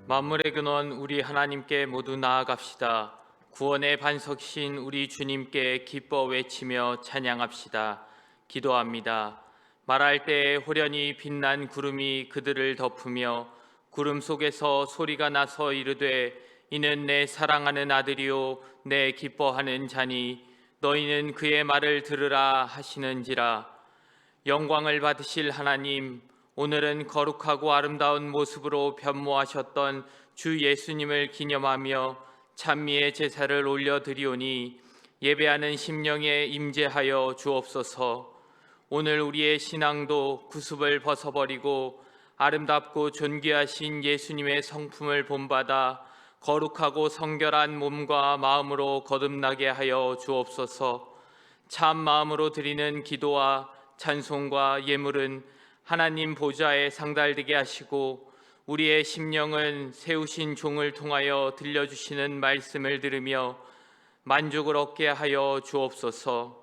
만물의 근원 우리 하나님께 모두 나아갑시다. 구원의 반석이신 우리 주님께 기뻐 외치며 찬양합시다. 기도합니다. 말할 때에 호련히 빛난 구름이 그들을 덮으며 구름 속에서 소리가 나서 이르되 이는 내 사랑하는 아들이요 내 기뻐하는 자니 너희는 그의 말을 들으라 하시는지라. 영광을 받으실 하나님, 오늘은 거룩하고 아름다운 모습으로 변모하셨던 주 예수님을 기념하며 찬미의 제사를 올려드리오니 예배하는 심령에 임재하여 주옵소서. 오늘 우리의 신앙도 구습을 벗어버리고 아름답고 존귀하신 예수님의 성품을 본받아 거룩하고 성결한 몸과 마음으로 거듭나게 하여 주옵소서. 참 마음으로 드리는 기도와 찬송과 예물은 하나님 보좌에 상달되게 하시고 우리의 심령은 세우신 종을 통하여 들려주시는 말씀을 들으며 만족을 얻게 하여 주옵소서.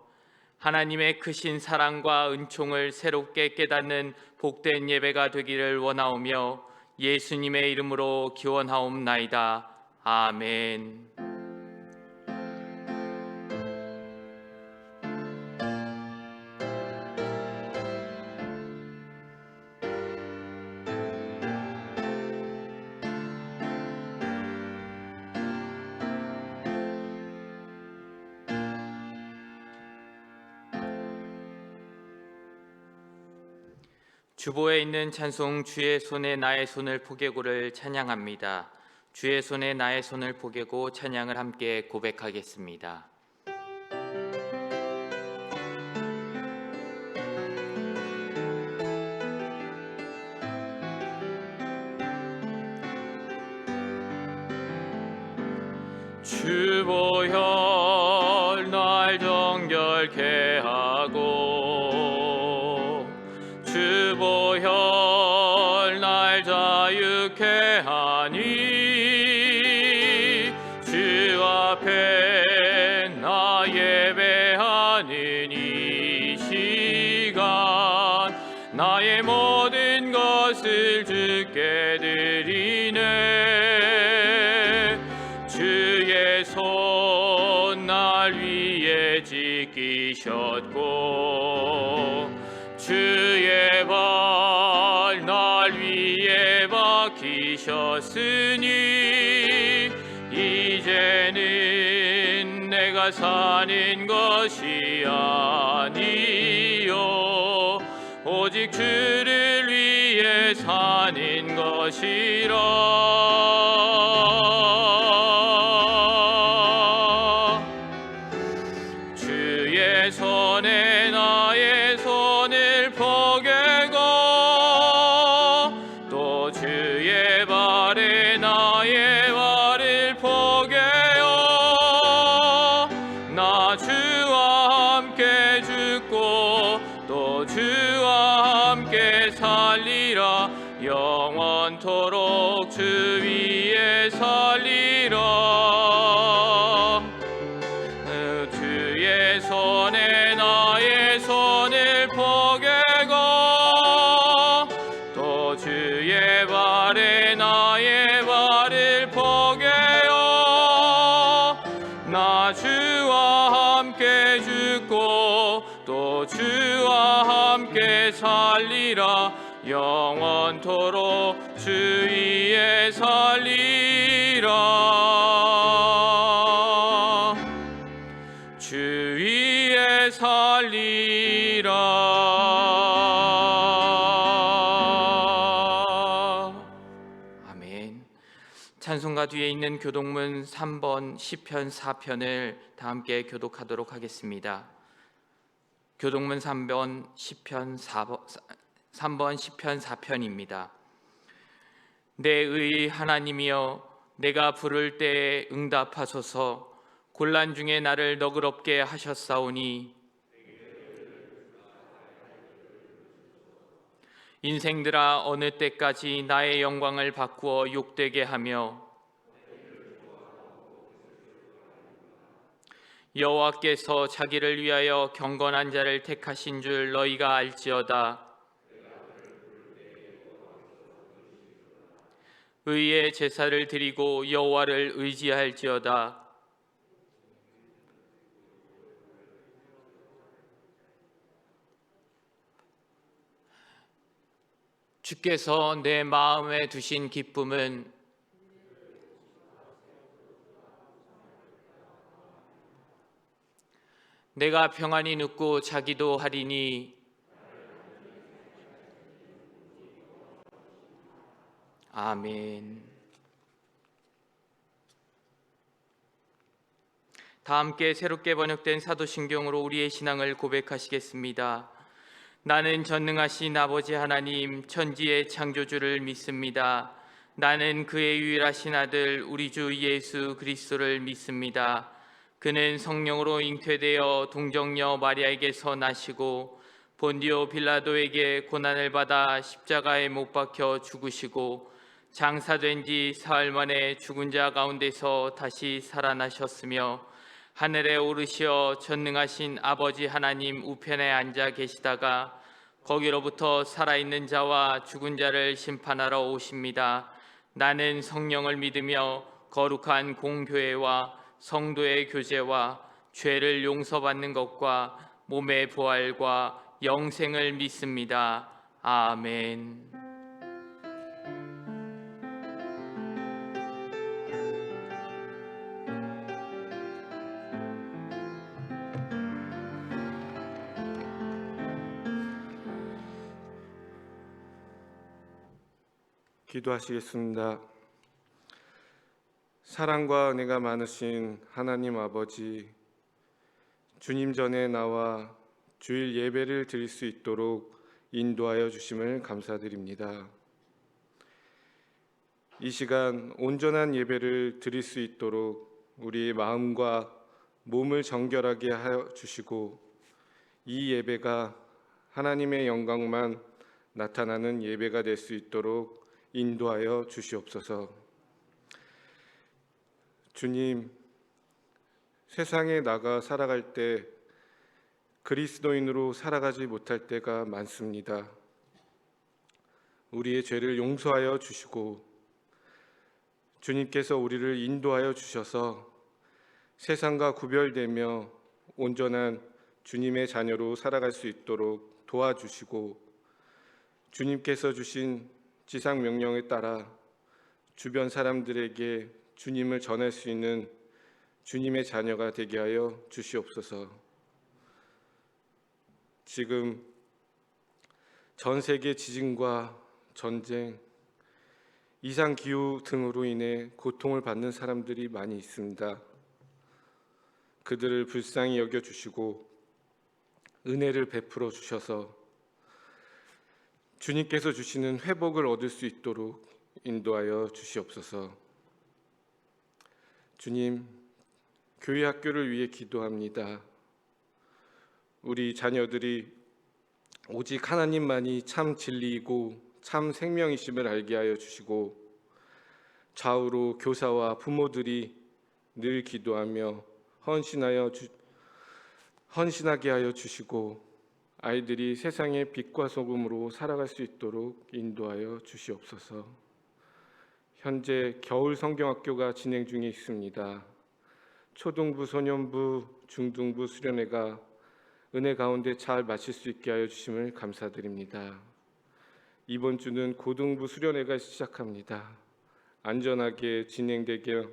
하나님의 크신 사랑과 은총을 새롭게 깨닫는 복된 예배가 되기를 원하오며 예수님의 이름으로 기원하옵나이다. 아멘. 주보에 있는 찬송 주의 손에 나의 손을 포개고를 찬양합니다. 주의 손에 나의 손을 포개고 찬양을 함께 고백하겠습니다. 주보혈 날 정결케 하고 주보혈 날 자유케 하니 주 앞에 나 예배하는 이 시간 나의 모든 것을 주께 드리네. 주의 손 날 위에 지키셨고 주의 발 날 위에 박히셨으니 이제는 내가 사는 것이 아니요 오직 주를 위해 사는 것이라. 주의 손에 나의 손을 포개고 또 주의 발에 나의 발을 포개어 나 주와 함께 죽고 또 주와 함께 살리라. 영원토록 주 위에 살리라. 주의 손에 나의 손을 포개고 또 주의 발에 나의 발을 포개어 나 주와 함께 죽고 또 주와 함께 살리라. 영원토록 주 위에 살리라. 주 위에 살리라. 아멘. 찬송가 뒤에 있는 교독문 3번 시편 4편을 다 함께 교독하도록 하겠습니다. 교독문 3번 시편 4편입니다. 내 의 하나님이여 내가 부를 때에 응답하소서. 곤란 중에 나를 너그럽게 하셨사오니 인생들아 어느 때까지 나의 영광을 바꾸어 욕되게 하며 여호와께서 자기를 위하여 경건한 자를 택하신 줄 너희가 알지어다. 의의 제사를 드리고 여호와를 의지할지어다. 주께서 내 마음에 두신 기쁨은 내가 평안히 눕고 자기도 하리니. 아멘. 다 함께 새롭게 번역된 사도신경으로 우리의 신앙을 고백하시겠습니다. 나는 전능하신 아버지 하나님 천지의 창조주를 믿습니다. 나는 그의 유일하신 아들 우리 주 예수 그리스도를 믿습니다. 그는 성령으로 잉태되어 동정녀 마리아에게서 나시고 본디오 빌라도에게 고난을 받아 십자가에 못 박혀 죽으시고 장사된 지 사흘 만에 죽은 자 가운데서 다시 살아나셨으며 하늘에 오르시어 전능하신 아버지 하나님 우편에 앉아 계시다가 거기로부터 살아있는 자와 죽은 자를 심판하러 오십니다. 나는 성령을 믿으며 거룩한 공교회와 성도의 교제와 죄를 용서받는 것과 몸의 부활과 영생을 믿습니다. 아멘. 기도하시겠습니다. 사랑과 은혜가 많으신 하나님 아버지, 주님 전에 나와 주일 예배를 드릴 수 있도록 인도하여 주심을 감사드립니다. 이 시간 온전한 예배를 드릴 수 있도록 우리의 마음과 몸을 정결하게 하여 주시고 이 예배가 하나님의 영광만 나타나는 예배가 될 수 있도록 인도하여 주시옵소서. 주님, 세상에 나가 살아갈 때 그리스도인으로 살아가지 못할 때가 많습니다. 우리의 죄를 용서하여 주시고 주님께서 우리를 인도하여 주셔서 세상과 구별되며 온전한 주님의 자녀로 살아갈 수 있도록 도와주시고 주님께서 주신 지상 명령에 따라 주변 사람들에게 주님을 전할 수 있는 주님의 자녀가 되게 하여 주시옵소서. 지금 전 세계 지진과 전쟁, 이상기후 등으로 인해 고통을 받는 사람들이 많이 있습니다. 그들을 불쌍히 여겨주시고 은혜를 베풀어 주셔서 주님께서 주시는 회복을 얻을 수 있도록 인도하여 주시옵소서. 주님, 교회 학교를 위해 기도합니다. 우리 자녀들이 오직 하나님만이 참 진리이고 참 생명이심을 알게 하여 주시고 좌우로 교사와 부모들이 늘 기도하며 헌신하게 하여 주시고 아이들이 세상의 빛과 소금으로 살아갈 수 있도록 인도하여 주시옵소서. 현재 겨울 성경학교가 진행 중에 있습니다. 초등부, 소년부, 중등부 수련회가 은혜 가운데 잘 마칠 수 있게 하여 주심을 감사드립니다. 이번 주는 고등부 수련회가 시작합니다. 안전하게 진행되게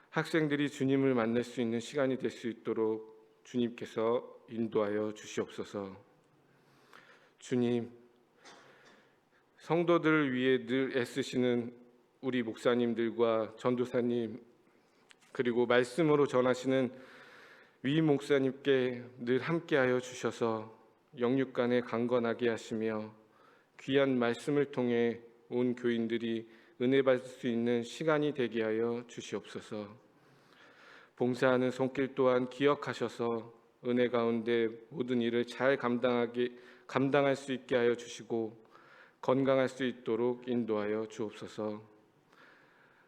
학생들이 주님을 만날 수 있는 시간이 될 수 있도록 주님께서 인도하여 주시옵소서. 주님, 성도들을 위해 늘 애쓰시는 우리 목사님들과 전도사님 그리고 말씀으로 전하시는 위 목사님께 늘 함께하여 주셔서 영육간에 강건하게 하시며 귀한 말씀을 통해 온 교인들이 은혜 받을 수 있는 시간이 되게 하여 주시옵소서. 봉사하는 손길 또한 기억하셔서 은혜 가운데 모든 일을 잘 감당할 수 있게 하여 주시고 건강할 수 있도록 인도하여 주옵소서.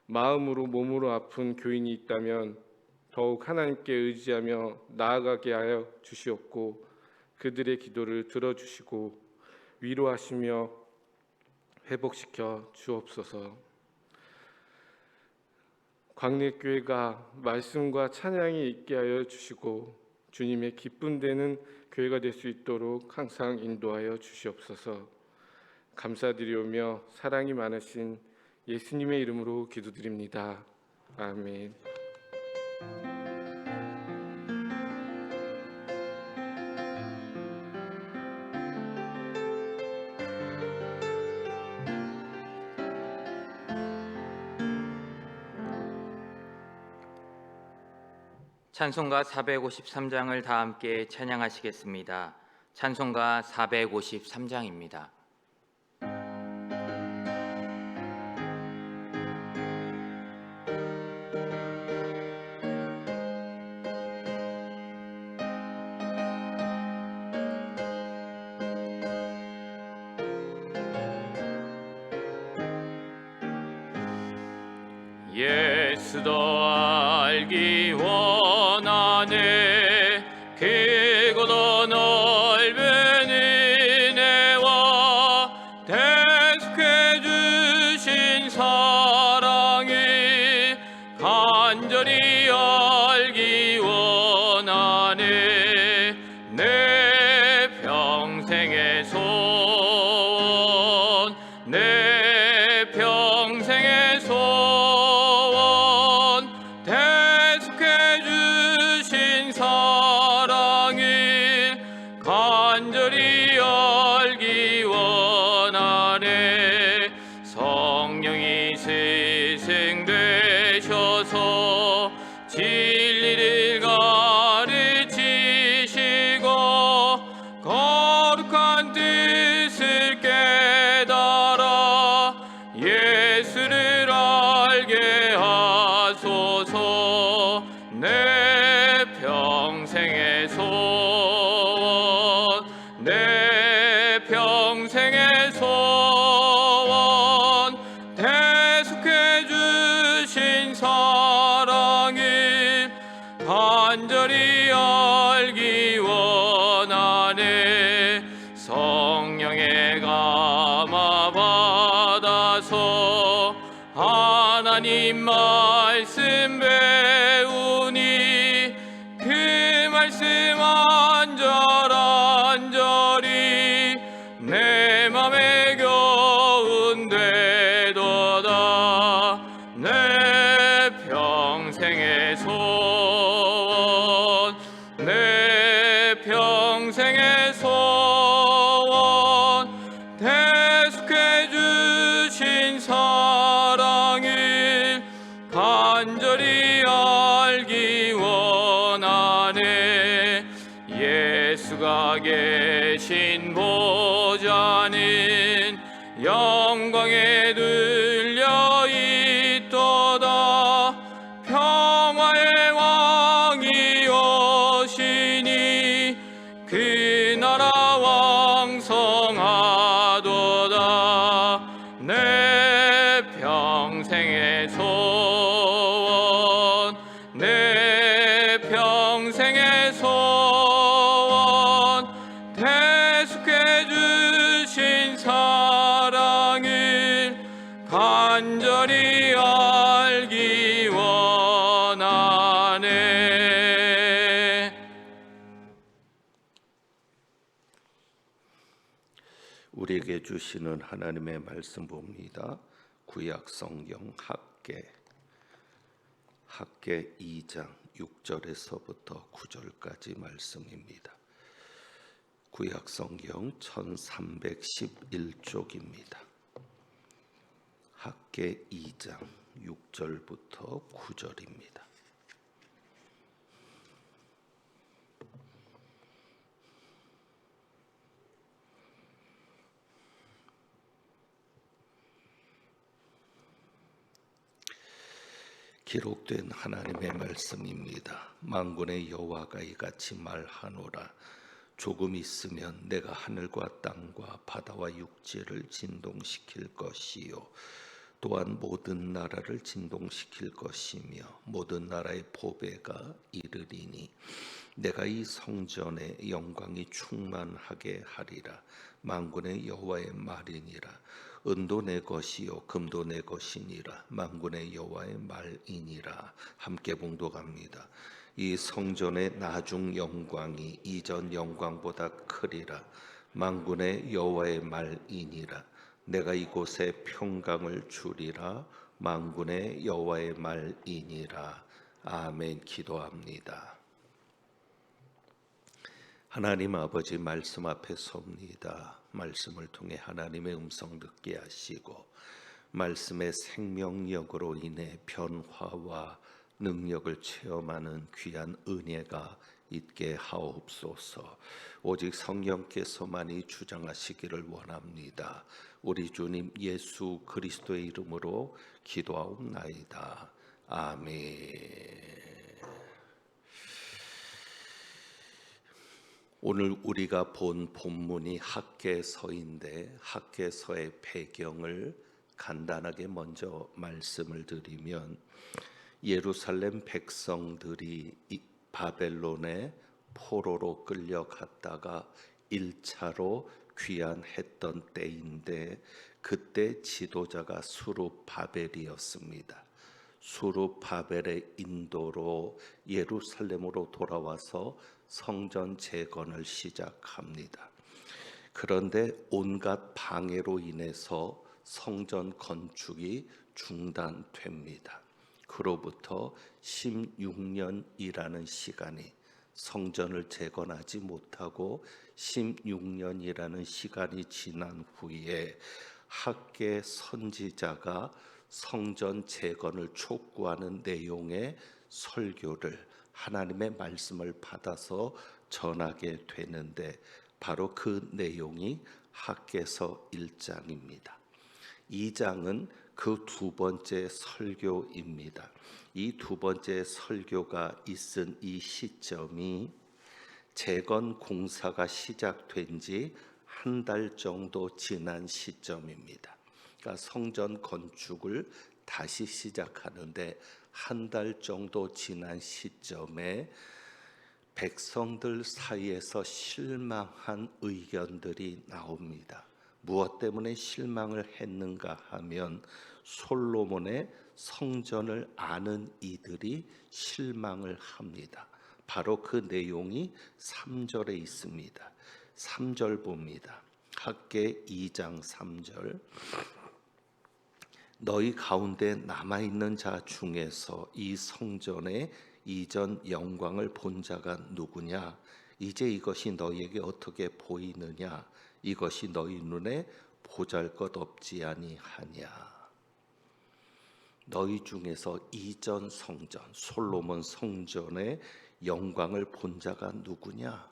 마음으로 몸으로 아픈 교인이 있다면 더욱 하나님께 의지하며 나아가게 하여 주시옵고 그들의 기도를 들어주시고 위로하시며 회복시켜 주옵소서. 광례교회가 말씀과 찬양이 있게 하여 주시고 주님의 기쁨 되는 교회가 될 수 있도록 항상 인도하여 주시옵소서. 감사드리오며 사랑이 많으신 예수님의 이름으로 기도드립니다. 아멘. 찬송가 453장을 다 함께 찬양하시겠습니다. 찬송가 453장입니다. 예수도 알기 원하네. 크고도 넓은 은혜와 대속해 주신 사랑이 간절히 알기 원하네. 내 평생의 소원, 내 평생의 소원, 대속해 주신 사랑이 간절히 알기 원하네. 성령이 스승되셔서 진리를 가르치시고 거룩한 뜻을 깨달아 예수를 알게 하소서. 내 평생의 소원, 내 평생의 소원, 대속해 주신 사랑이 간절히 알기 원하네. 성령의 감화 받아서 하나님 말씀 배우니 그 말씀 안절안절이 내 맘에 교훈 되도다. 내 평생의 소원, 내 평생의 소원, 대속해 주신 사랑이 간절히 알기 원하네. 예수가 계신 보좌는 영광에 눌려 있도다. 평화의 왕이 오시니 그 나라 왕성하도다. 내 평생의 소원, 내 평생의 소원, 대속해 주신 사랑을 간절히 알기 원하네. 우리에게 주시는 하나님의 말씀 봅니다. 구약 성경 학개 2장 6절에서부터 9절까지 말씀입니다. 구약 성경 1311쪽입니다. 학개 2장 6절부터 9절입니다. 기록된 하나님의 말씀입니다. 만군의 여호와가 이같이 말하노라. 조금 있으면 내가 하늘과 땅과 바다와 육지를 진동시킬 것이요 또한 모든 나라를 진동시킬 것이며 모든 나라의 보배가 이르리니 내가 이 성전의 영광이 충만하게 하리라. 만군의 여호와의 말이니라. 은도 내 것이요 금도 내 것이니라. 만군의 여호와의 말이니라. 함께 봉독합니다. 이 성전의 나중 영광이 이전 영광보다 크리라. 만군의 여호와의 말이니라. 내가 이곳에 평강을 주리라. 만군의 여호와의 말이니라. 아멘. 기도합니다. 하나님 아버지, 말씀 앞에 섭니다. 말씀을 통해 하나님의 음성 듣게 하시고 말씀의 생명력으로 인해 변화와 능력을 체험하는 귀한 은혜가 있게 하옵소서. 오직 성령께서만이 주장하시기를 원합니다. 우리 주님 예수 그리스도의 이름으로 기도하옵나이다. 아멘. 오늘 우리가 본 본문이 학개서인데 학개서의 배경을 간단하게 먼저 말씀을 드리면 예루살렘 백성들이 바벨론의 포로로 끌려갔다가 1차로 귀환했던 때인데 그때 지도자가 수룹바벨이었습니다. 수룹바벨의 인도로 예루살렘으로 돌아와서 성전 재건을 시작합니다. 그런데 온갖 방해로 인해서 성전 건축이 중단됩니다. 그로부터 16년이라는 시간이 성전을 재건하지 못하고 16년이라는 시간이 지난 후에 학개 선지자가 성전 재건을 촉구하는 내용의 설교를 하나님의 말씀을 받아서 전하게 되는데 바로 그 내용이 학개서 1장입니다. 2장은 그 두 번째 설교입니다. 이 두 번째 설교가 있은 이 시점이 재건 공사가 시작된 지 한 달 정도 지난 시점입니다. 그러니까 성전 건축을 다시 시작하는데 한 달 정도 지난 시점에 백성들 사이에서 실망한 의견들이 나옵니다. 무엇 때문에 실망을 했는가 하면 솔로몬의 성전을 아는 이들이 실망을 합니다. 바로 그 내용이 3절에 있습니다. 3절 봅니다. 학개 2장 3절. 너희 가운데 남아있는 자 중에서 이 성전의 이전 영광을 본 자가 누구냐? 이제 이것이 너희에게 어떻게 보이느냐? 이것이 너희 눈에 보잘것없지 아니하냐? 너희 중에서 이전 성전, 솔로몬 성전의 영광을 본 자가 누구냐?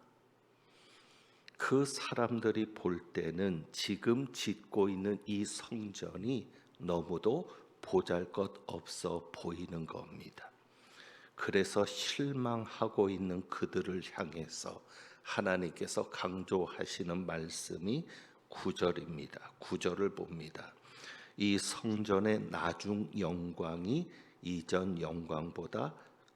그 사람들이 볼 때는 지금 짓고 있는 이 성전이 너무도 보잘것없어 보이는 겁니다. 그래서 실망하고 있는 그들을 향해서 하나님께서 강조하시는 말씀이 9절입니다. 9절을 봅니다. 이 성전의 나중 영광이 이전 영광보다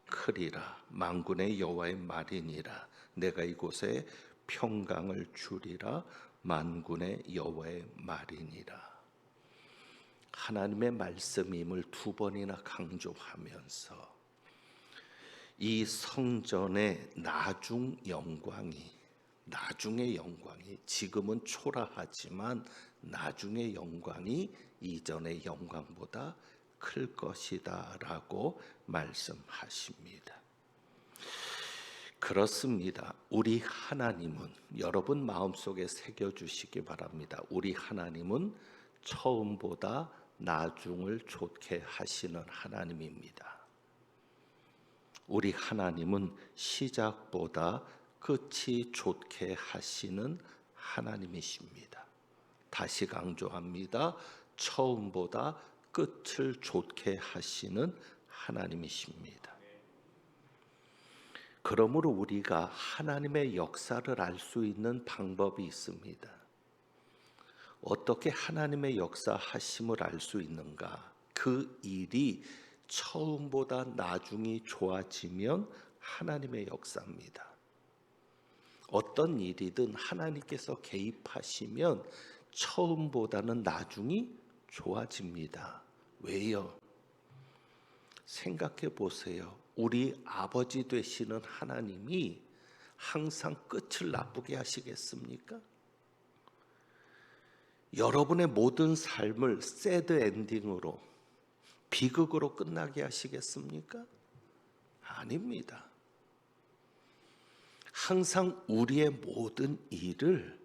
크리라. 만군의 여호와의 말이니라. 내가 이곳에 평강을 주리라. 만군의 여호와의 말이니라. 하나님의 말씀임을 두 번이나 강조하면서 이 성전의 나중의 영광이 지금은 초라하지만 나중의 영광이 이전의 영광보다 클 것이다 라고 말씀하십니다. 그렇습니다. 우리 하나님은 여러분 마음속에 새겨주시기 바랍니다. 우리 하나님은 처음보다 나중을 좋게 하시는 하나님입니다. 우리 하나님은 시작보다 끝이 좋게 하시는 하나님이십니다. 다시 강조합니다. 처음보다 끝을 좋게 하시는 하나님이십니다. 그러므로 우리가 하나님의 역사를 알 수 있는 방법이 있습니다. 어떻게 하나님의 역사하심을 알 수 있는가? 그 일이 처음보다 나중이 좋아지면 하나님의 역사입니다. 어떤 일이든 하나님께서 개입하시면 처음보다는 나중이 좋아집니다. 왜요? 생각해 보세요. 우리 아버지 되시는 하나님이 항상 끝을 나쁘게 하시겠습니까? 여러분의 모든 삶을 새드 엔딩으로, 비극으로 끝나게 하시겠습니까? 아닙니다. 항상 우리의 모든 일을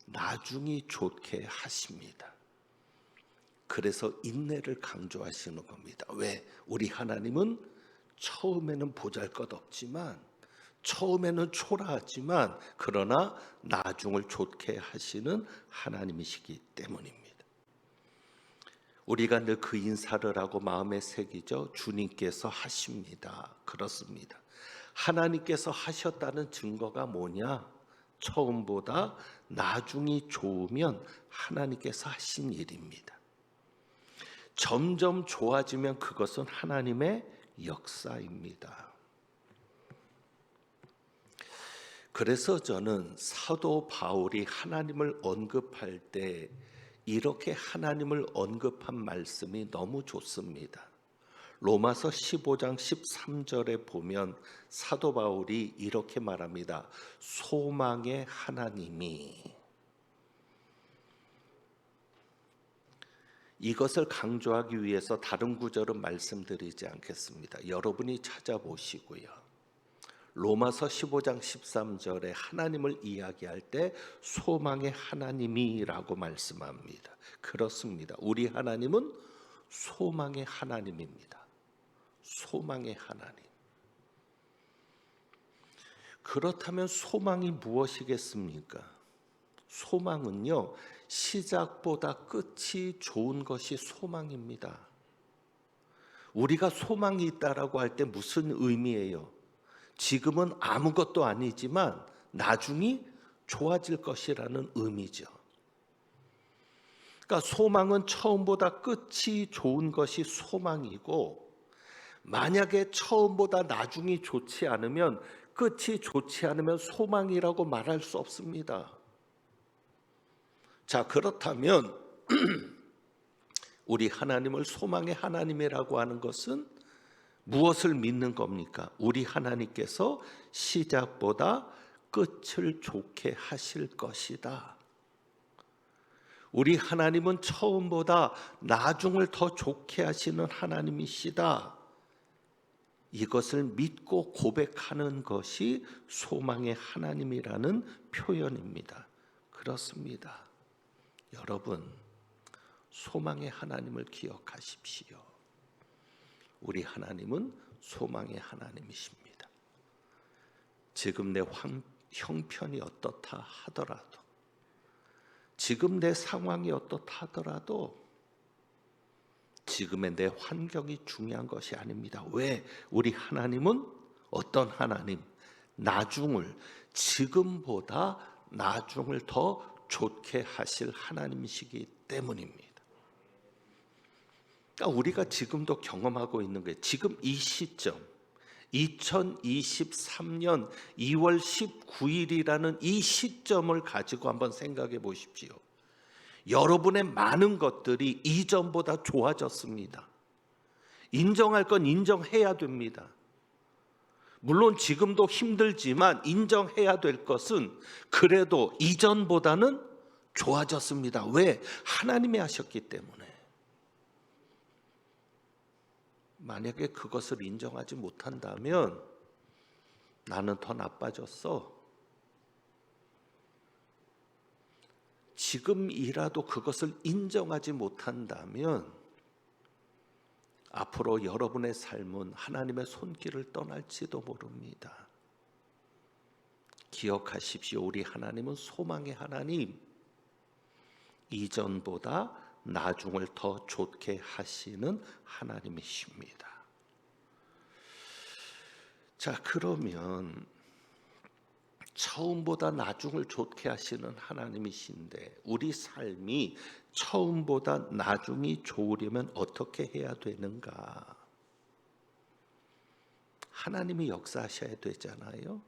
나중이 좋게 하십니다. 그래서 인내를 강조하시는 겁니다. 왜? 우리 하나님은 처음에는 보잘것없지만, 처음에는 초라하지만, 그러나 나중을 좋게 하시는 하나님이시기 때문입니다. 우리가 늘 그 인사를 하고 마음에 새기죠. 주님께서 하십니다. 그렇습니다. 하나님께서 하셨다는 증거가 뭐냐? 처음보다 나중이 좋으면 하나님께서 하신 일입니다. 점점 좋아지면 그것은 하나님의 역사입니다. 그래서 저는 사도 바울이 하나님을 언급할 때 이렇게 하나님을 언급한 말씀이 너무 좋습니다. 로마서 15장 13절에 보면 사도 바울이 이렇게 말합니다. 소망의 하나님이. 이것을 강조하기 위해서 다른 구절은 말씀드리지 않겠습니다. 여러분이 찾아보시고요. 로마서 15장 13절에 하나님을 이야기할 때 소망의 하나님이라고 말씀합니다. 그렇습니다. 우리 하나님은 소망의 하나님입니다. 소망의 하나님. 그렇다면 소망이 무엇이겠습니까? 소망은요, 시작보다 끝이 좋은 것이 소망입니다. 우리가 소망이 있다라고 할 때 무슨 의미예요? 지금은 아무것도 아니지만 나중이 좋아질 것이라는 의미죠. 그러니까 소망은 처음보다 끝이 좋은 것이 소망이고, 만약에 처음보다 나중이 좋지 않으면, 끝이 좋지 않으면 소망이라고 말할 수 없습니다. 자, 그렇다면 우리 하나님을 소망의 하나님이라고 하는 것은 무엇을 믿는 겁니까? 우리 하나님께서 시작보다 끝을 좋게 하실 것이다. 우리 하나님은 처음보다 나중을 더 좋게 하시는 하나님이시다. 이것을 믿고 고백하는 것이 소망의 하나님이라는 표현입니다. 그렇습니다. 여러분, 소망의 하나님을 기억하십시오. 우리 하나님은 소망의 하나님이십니다. 지금 내 형편이 어떻다 하더라도, 지금 내 상황이 어떻다 하더라도 지금의 내 환경이 중요한 것이 아닙니다. 왜? 우리 하나님은 어떤 하나님? 나중을, 지금보다 나중을 더 좋게 하실 하나님이시기 때문입니다. 그러니까 우리가 지금도 경험하고 있는 게, 지금 이 시점, 2023년 2월 19일이라는 이 시점을 가지고 한번 생각해 보십시오. 여러분의 많은 것들이 이전보다 좋아졌습니다. 인정할 건 인정해야 됩니다. 물론 지금도 힘들지만 인정해야 될 것은 그래도 이전보다는 좋아졌습니다. 왜? 하나님이 하셨기 때문에. 만약에 그것을 인정하지 못한다면 나는 더 나빠졌어. 지금이라도 그것을 인정하지 못한다면 앞으로 여러분의 삶은 하나님의 손길을 떠날지도 모릅니다. 기억하십시오. 우리 하나님은 소망의 하나님, 이전보다 나중을 더 좋게 하시는 하나님이십니다. 자, 그러면 처음보다 나중을 좋게 하시는 하나님이신데 우리 삶이 처음보다 나중이 좋으려면 어떻게 해야 되는가? 하나님이 역사하셔야 되잖아요.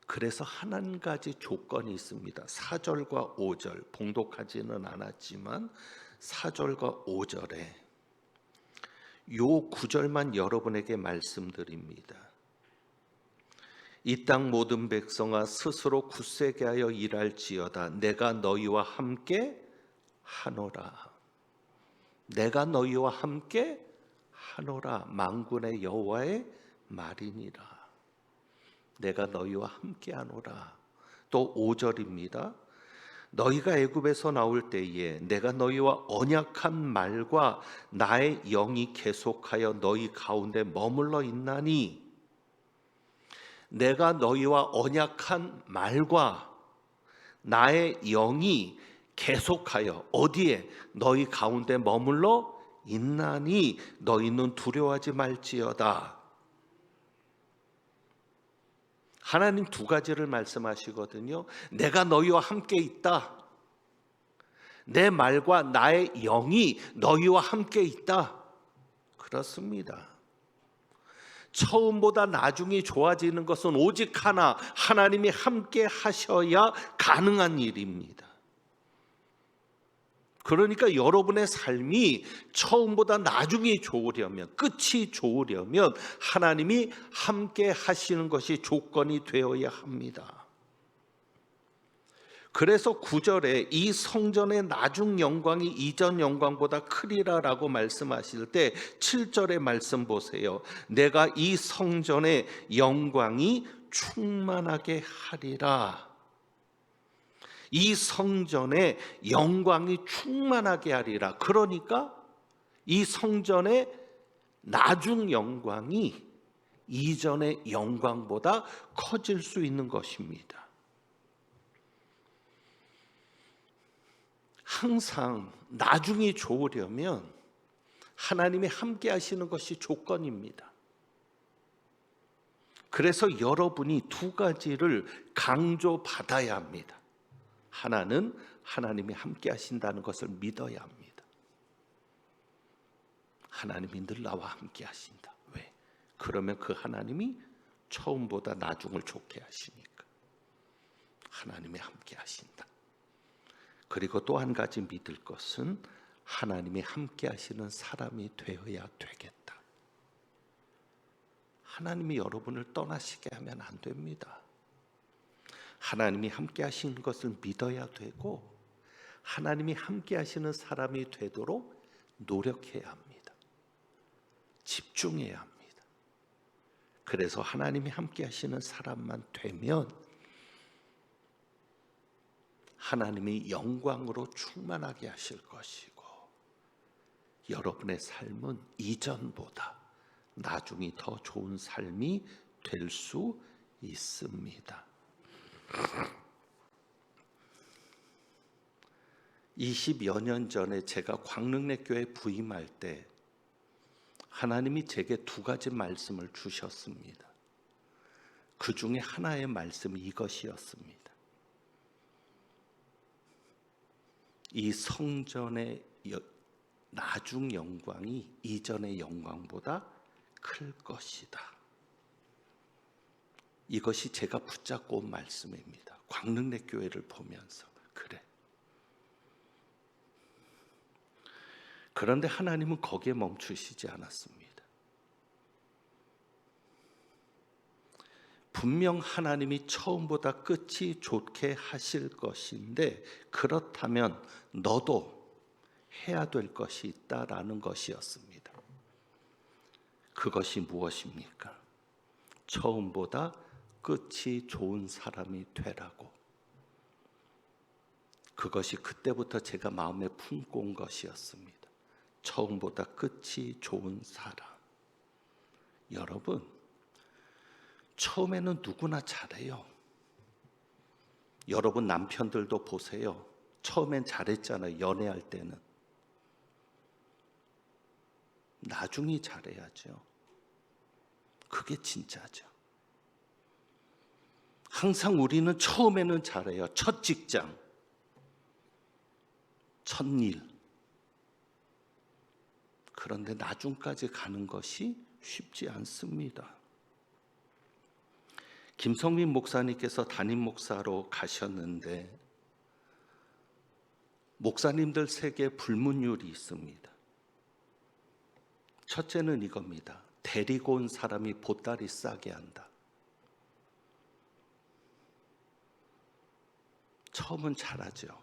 그래서 한 가지 조건이 있습니다. 4절과 5절 봉독하지는 않았지만 4절과 5절에 요 9절만 여러분에게 말씀드립니다. 이 땅 모든 백성아 스스로 굳세게 하여 일할지어다. 내가 너희와 함께 하노라. 내가 너희와 함께 하노라. 만군의 여호와의 말이니라. 내가 너희와 함께 하노라. 또 5절입니다. 너희가 애굽에서 나올 때에 내가 너희와 언약한 말과 나의 영이 계속하여 너희 가운데 머물러 있나니 내가 너희와 언약한 말과 나의 영이 계속하여 어디에? 너희 가운데 머물러 있나니 너희는 두려워하지 말지어다. 하나님 두 가지를 말씀하시거든요. 내가 너희와 함께 있다. 내 말과 나의 영이 너희와 함께 있다. 그렇습니다. 처음보다 나중이 좋아지는 것은 오직 하나, 하나님이 함께 하셔야 가능한 일입니다. 그러니까 여러분의 삶이 처음보다 나중이 좋으려면, 끝이 좋으려면 하나님이 함께 하시는 것이 조건이 되어야 합니다. 그래서 9절에 이 성전의 나중 영광이 이전 영광보다 크리라라고 말씀하실 때 7절의 말씀 보세요. 내가 이 성전의 영광이 충만하게 하리라. 이 성전의 영광이 충만하게 하리라. 그러니까 이 성전의 나중 영광이 이전의 영광보다 커질 수 있는 것입니다. 항상 나중이 좋으려면 하나님이 함께 하시는 것이 조건입니다. 그래서 여러분이 두 가지를 강조받아야 합니다. 하나는 하나님이 함께 하신다는 것을 믿어야 합니다. 하나님이 늘 나와 함께 하신다. 왜? 그러면 그 하나님이 처음보다 나중을 좋게 하시니까 하나님이 함께 하신다. 그리고 또 한 가지 믿을 것은 하나님이 함께 하시는 사람이 되어야 되겠다. 하나님이 여러분을 떠나시게 하면 안 됩니다. 하나님이 함께 하시는 것을 믿어야 되고 하나님이 함께 하시는 사람이 되도록 노력해야 합니다. 집중해야 합니다. 그래서 하나님이 함께 하시는 사람만 되면 하나님이 영광으로 충만하게 하실 것이고 여러분의 삶은 이전보다 나중이 더 좋은 삶이 될 수 있습니다. 20여 년 전에 제가 광릉내교회 부임할 때 하나님이 제게 두 가지 말씀을 주셨습니다. 그 중에 하나의 말씀이 이것이었습니다. 이 성전의 나중 영광이 이전의 영광보다 클 것이다. 이것이 제가 붙잡고 온 말씀입니다. 광릉내교회를 보면서 그래. 그런데 하나님은 거기에 멈추시지 않았습니다. 분명 하나님이 처음보다 끝이 좋게 하실 것인데 그렇다면 너도 해야 될 것이 있다라는 것이었습니다. 그것이 무엇입니까? 처음보다 끝이 좋은 사람이 되라고. 그것이 그때부터 제가 마음에 품고 온 것이었습니다. 처음보다 끝이 좋은 사람. 여러분, 처음에는 누구나 잘해요. 여러분 남편들도 보세요. 처음엔 잘했잖아요. 연애할 때는. 나중에 잘해야죠. 그게 진짜죠. 항상 우리는 처음에는 잘해요. 첫 직장, 첫 일. 그런데 나중까지 가는 것이 쉽지 않습니다. 김성민 목사님께서 담임 목사로 가셨는데 목사님들 세계에 불문율이 있습니다. 첫째는 이겁니다. 데리고 온 사람이 보따리 싸게 한다. 처음은 잘하죠.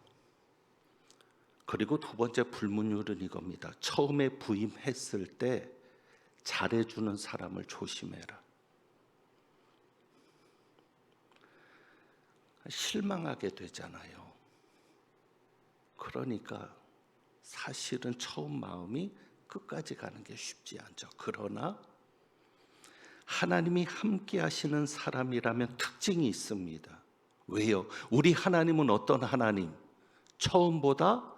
그리고 두 번째 불문율은 이겁니다. 처음에 부임했을 때 잘해주는 사람을 조심해라. 실망하게 되잖아요. 그러니까 사실은 처음 마음이 끝까지 가는 게 쉽지 않죠. 그러나 하나님이 함께 하시는 사람이라면 특징이 있습니다. 왜요? 우리 하나님은 어떤 하나님? 처음보다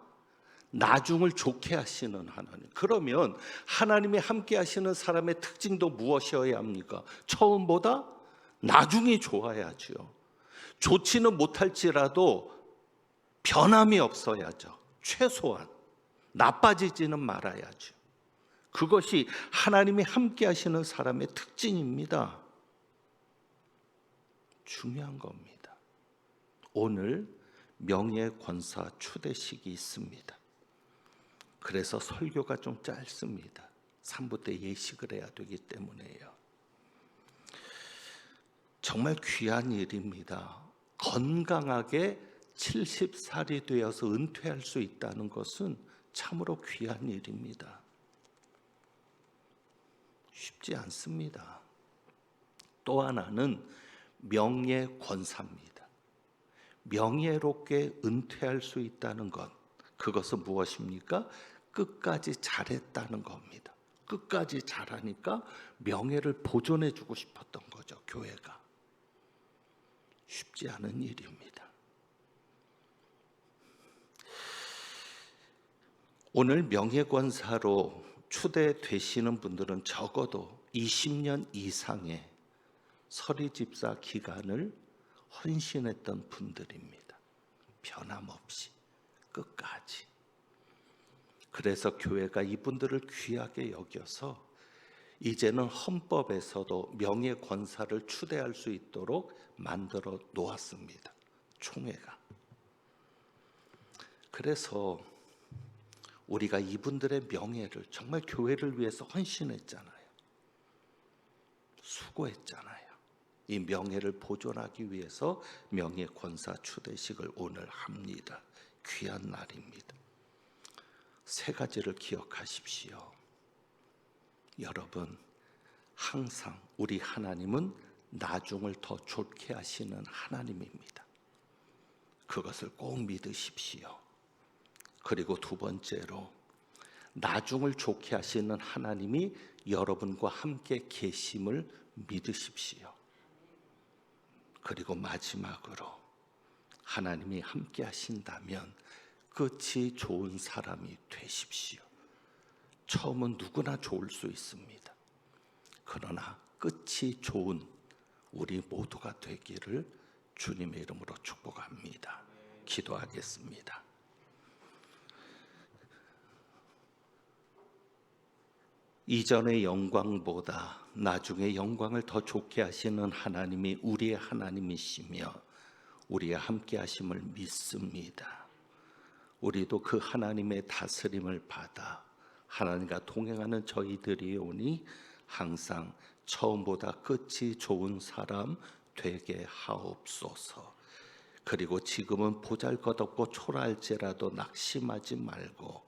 나중을 좋게 하시는 하나님. 그러면 하나님이 함께 하시는 사람의 특징도 무엇이어야 합니까? 처음보다 나중이 좋아야죠. 좋지는 못할지라도 변함이 없어야죠. 최소한 나빠지지는 말아야죠. 그것이 하나님이 함께 하시는 사람의 특징입니다. 중요한 겁니다. 오늘 명예권사 추대식이 있습니다. 그래서 설교가 좀 짧습니다. 3부 때 예식을 해야 되기 때문에요. 정말 귀한 일입니다. 건강하게 70살이 되어서 은퇴할 수 있다는 것은 참으로 귀한 일입니다. 쉽지 않습니다. 또 하나는 명예권사입니다. 명예롭게 은퇴할 수 있다는 것, 그것은 무엇입니까? 끝까지 잘했다는 겁니다. 끝까지 잘하니까 명예를 보존해 주고 싶었던 거죠, 교회가. 쉽지 않은 일입니다. 오늘 명예권사로 추대되시는 분들은 적어도 20년 이상의 서리집사 기간을 헌신했던 분들입니다. 변함없이 끝까지. 그래서 교회가 이분들을 귀하게 여겨서 이제는 헌법에서도 명예권사를 추대할 수 있도록 만들어 놓았습니다. 총회가. 그래서 우리가 이분들의 명예를 정말 교회를 위해서 헌신했잖아요. 수고했잖아요. 이 명예를 보존하기 위해서 명예권사 추대식을 오늘 합니다. 귀한 날입니다. 세 가지를 기억하십시오. 여러분, 항상 우리 하나님은 나중을 더 좋게 하시는 하나님입니다. 그것을 꼭 믿으십시오. 그리고 두 번째로, 나중을 좋게 하시는 하나님이 여러분과 함께 계심을 믿으십시오. 그리고 마지막으로, 하나님이 함께 하신다면 끝이 좋은 사람이 되십시오. 처음은 누구나 좋을 수 있습니다. 그러나 끝이 좋은 우리 모두가 되기를 주님의 이름으로 축복합니다. 기도하겠습니다. 이전의 영광보다 나중의 영광을 더 좋게 하시는 하나님이 우리의 하나님이시며 우리의 함께 하심을 믿습니다. 우리도 그 하나님의 다스림을 받아 하나님과 동행하는 저희들이 오니 항상 처음보다 끝이 좋은 사람 되게 하옵소서. 그리고 지금은 보잘것없고 초라할지라도 낙심하지 말고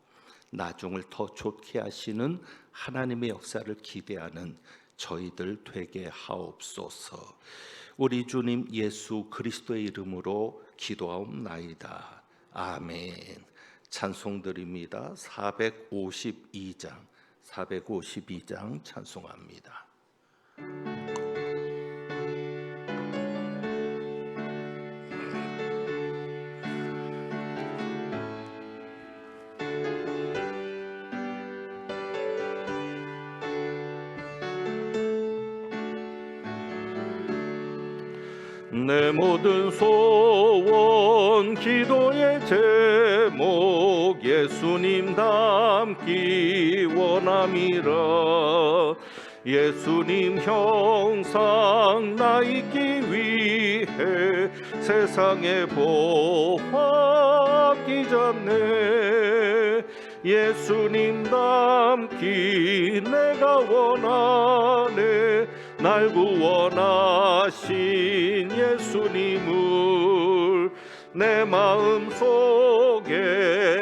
나중을 더 좋게 하시는 하나님의 역사를 기대하는 저희들 되게 하옵소서. 우리 주님 예수 그리스도의 이름으로 기도하옵나이다. 아멘. 찬송드립니다. 452장 찬송합니다. 내 모든 소원 기도의 제목 예수님 닮기 원함이라. 예수님 형상 나 있기 위해 세상에 보화 끼잖네. 예수님 닮기 내가 원하네. 날 구원하신 예수님을 내 마음속에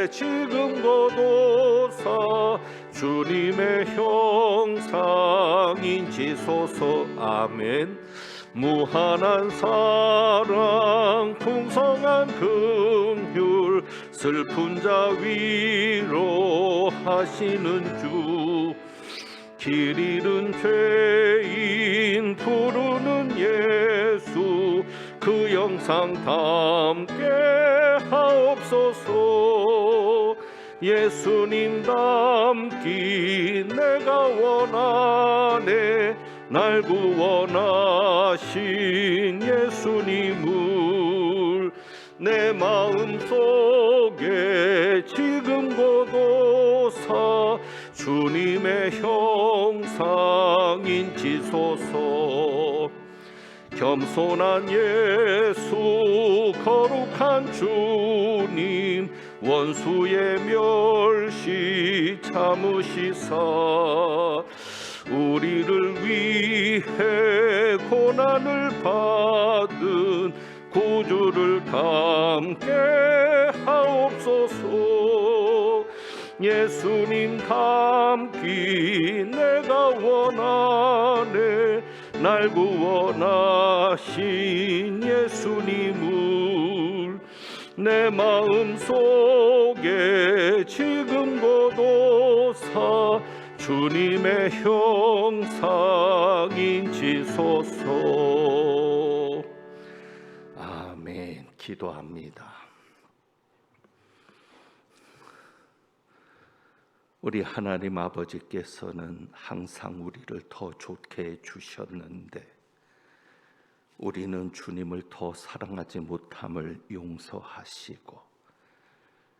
지금 거둬사 주님의 형상 인치소서. 아멘. 무한한 사랑 풍성한 긍휼 슬픈 자 위로하시는 주. 길 잃은 죄인 부르는 예수 그 영상 담게 하옵소서. 예수님 닮기 내가 원하네. 날 구원하신 예수님을 내 마음속에 지금 거둬사 주님의 형상 인치소서. 겸손한 예수 거룩한 주님 원수의 멸시 참으시사 우리를 위해 고난을 받은 구주를 닮게 하옵소서. 예수님 닮기 내가 원하네. 날 구원하신 예수님을 내 마음속에 지금 거둬사 주님의 형상 인치소서. 아멘. 기도합니다. 우리 하나님 아버지께서는 항상 우리를 더 좋게 해주셨는데 우리는 주님을 더 사랑하지 못함을 용서하시고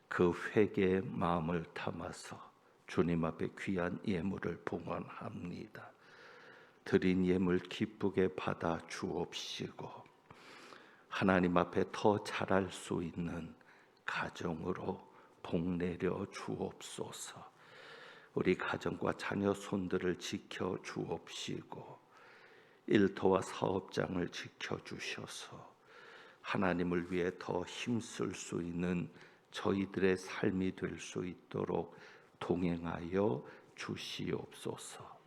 그 회개의 마음을 담아서 주님 앞에 귀한 예물을 봉헌합니다. 드린 예물 기쁘게 받아 주옵시고 하나님 앞에 더 잘할 수 있는 가정으로 복내려 주옵소서. 우리 가정과 자녀 손들을 지켜 주옵시고 일터와 사업장을 지켜 주셔서 하나님을 위해 더 힘쓸 수 있는 저희들의 삶이 될 수 있도록 동행하여 주시옵소서.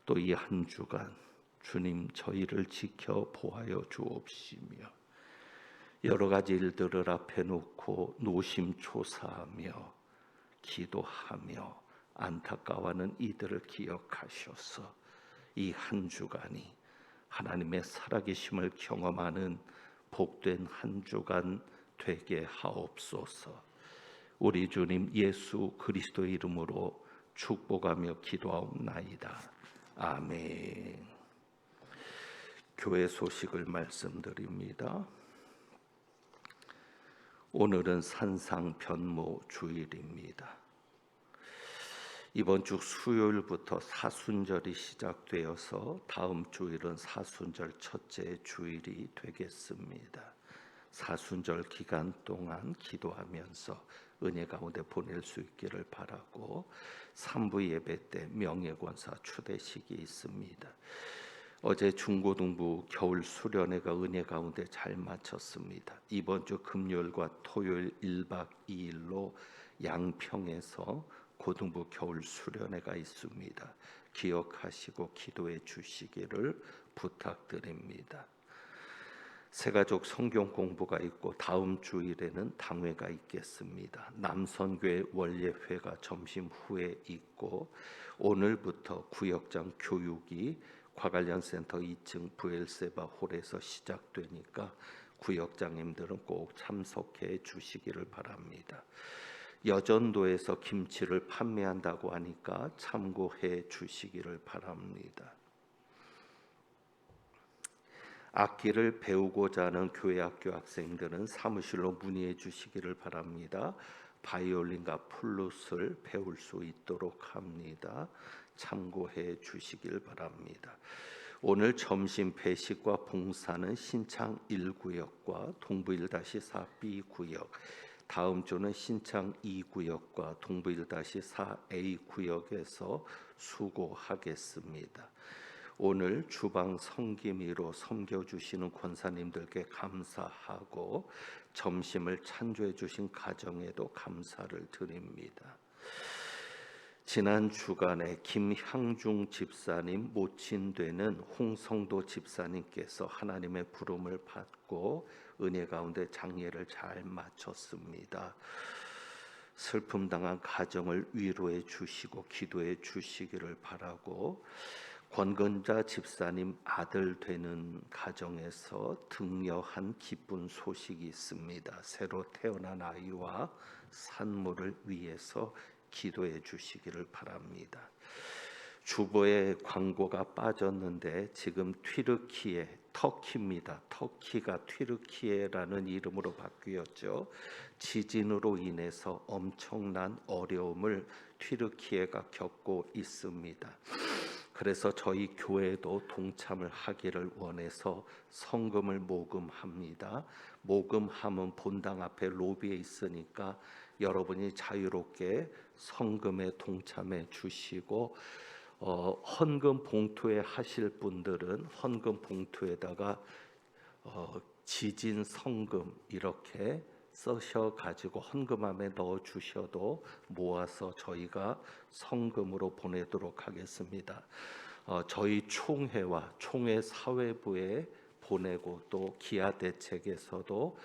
또 이 한 주간 주님 저희를 지켜 보하여 주옵시며 여러 가지 일들을 앞에 놓고 노심초사하며 기도하며 안타까워하는 이들을 기억하셔서 이 한 주간이 하나님의 살아계심을 경험하는 복된 한 주간 되게 하옵소서. 우리 주님 예수 그리스도의 이름으로 축복하며 기도하옵나이다. 아멘. 교회 소식을 말씀드립니다. 오늘은 산상변모 주일입니다. 이번 주 수요일부터 사순절이 시작되어서 다음 주일은 사순절 첫째 주일이 되겠습니다. 사순절 기간 동안 기도하면서 은혜 가운데 보낼 수 있기를 바라고 3부 예배 때 명예권사 추대식이 있습니다. 어제 중고등부 겨울 수련회가 은혜 가운데 잘 마쳤습니다. 이번 주 금요일과 토요일 1박 2일로 양평에서 고등부 겨울 수련회가 있습니다. 기억하시고 기도해 주시기를 부탁드립니다. 새가족 성경 공부가 있고 다음 주일에는 당회가 있겠습니다. 남선교회 원예회가 점심 후에 있고 오늘부터 구역장 교육이 과관련센터 2층 부엘세바 홀에서 시작되니까 구역장님들은 꼭 참석해 주시기를 바랍니다. 여전도에서 김치를 판매한다고 하니까 참고해 주시기를 바랍니다. 악기를 배우고자 하는 교회 학교 학생들은 사무실로 문의해 주시기를 바랍니다. 바이올린과 플룻을 배울 수 있도록 합니다. 참고해 주시길 바랍니다. 오늘 점심 배식과 봉사는 신창 1구역과 동부 1-4B 구역, 다음 주는 신창 2구역과 동부 1-4A 구역에서 수고하겠습니다. 오늘 주방 섬김이로 섬겨주시는 권사님들께 감사하고 점심을 찬조해 주신 가정에도 감사를 드립니다. 지난 주간에 김향중 집사님 모친되는 홍성도 집사님께서 하나님의 부름을 받고 은혜 가운데 장례를 잘 마쳤습니다. 슬픔 당한 가정을 위로해 주시고 기도해 주시기를 바라고, 권건자 집사님 아들 되는 가정에서 등려한 기쁜 소식이 있습니다. 새로 태어난 아이와 산모를 위해서 기도해 주시기를 바랍니다. 주보에 광고가 빠졌는데 지금 튀르키예, 터키입니다. 터키가 튀르키예라는 이름으로 바뀌었죠. 지진으로 인해서 엄청난 어려움을 튀르키예가 겪고 있습니다. 그래서 저희 교회도 동참을 하기를 원해서 성금을 모금합니다. 모금하면 본당 앞에 로비에 있으니까 여러분이 자유롭게 성금에 동참해 주시고, 헌금 봉투에 하실 분들은 헌금 봉투에다가 지진 성금 이렇게 써셔가지고 헌금함에 넣어 주셔도 모아서 저희가 성금으로 보내도록 하겠습니다. 저희 총회와 총회 사회부에 보내고 또 기아대책에서도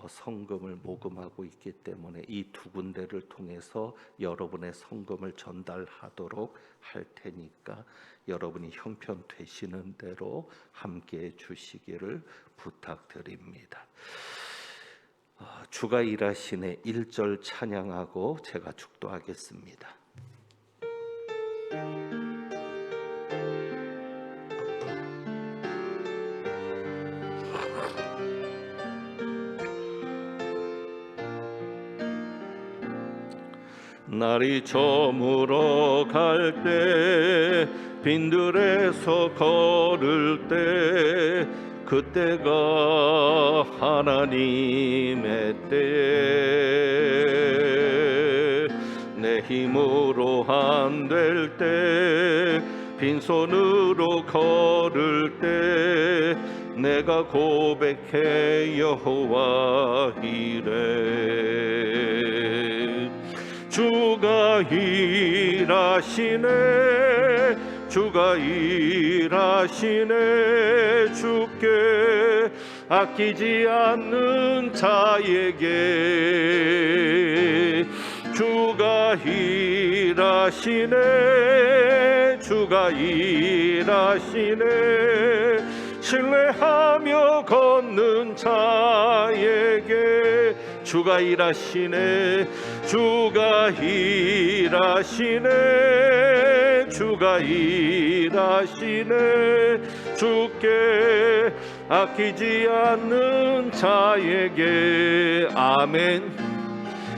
성금을 모금하고 있기 때문에 이 두 군데를 통해서 여러분의 성금을 전달하도록 할 테니까 여러분이 형편되시는 대로 함께해 주시기를 부탁드립니다. 주가 일하시네 1절 찬양하고 제가 축도하겠습니다. 날이 저물어 갈 때 빈들에서 걸을 때 그때가 하나님의 때에 내 힘으로 안 될 때 빈손으로 걸을 때 내가 고백해 여호와 이래 주가 일하시네 주가 일하시네 주께 아끼지 않는 자에게 주가 일하시네 주가 일하시네 신뢰하며 걷는 자에게 주가 일하시네 주가 일하시네 주가 일하시네 주께 아끼지 않는 자에게 아멘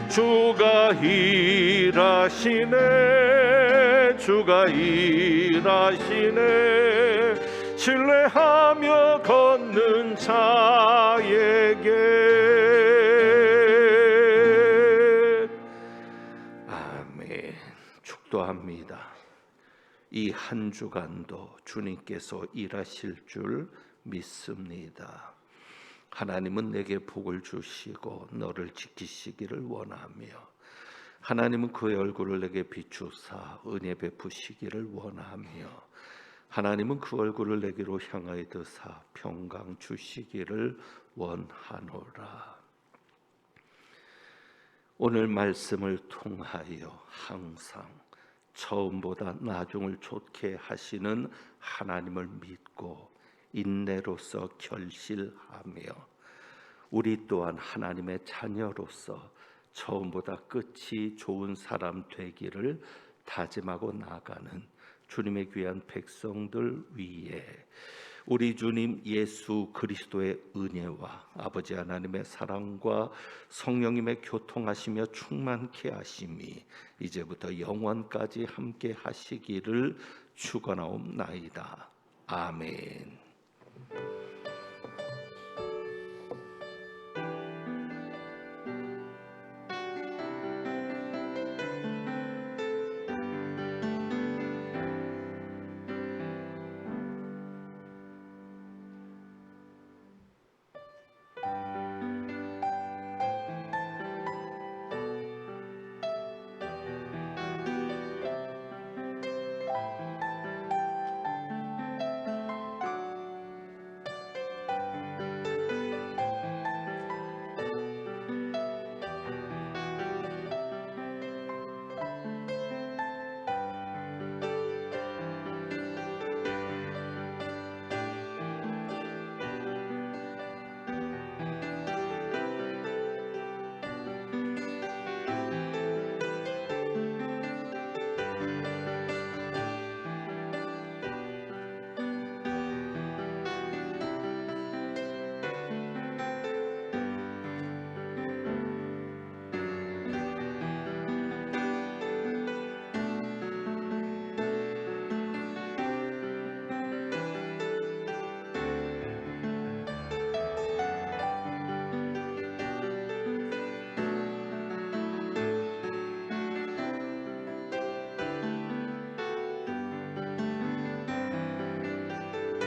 주가 일하시네 주가 일하시네 신뢰하며 걷는 자에게 아멘. 축도합니다. 이 한 주간도 주님께서 일하실 줄 믿습니다. 하나님은 내게 복을 주시고 너를 지키시기를 원하며 하나님은 그의 얼굴을 내게 비추사 은혜 베푸시기를 원하며 하나님은 그 얼굴을 내게로 향하여 드사 평강 주시기를 원하노라. 오늘 말씀을 통하여 항상 처음보다 나중을 좋게 하시는 하나님을 믿고 인내로서 결실하며 우리 또한 하나님의 자녀로서 처음보다 끝이 좋은 사람 되기를 다짐하고 나아가는 주님의 귀한 백성들 위에 우리 주님 예수 그리스도의 은혜와 아버지 하나님의 사랑과 성령님의 교통하시며 충만케 하심이 이제부터 영원까지 함께 하시기를 축원하옵나이다. 아멘.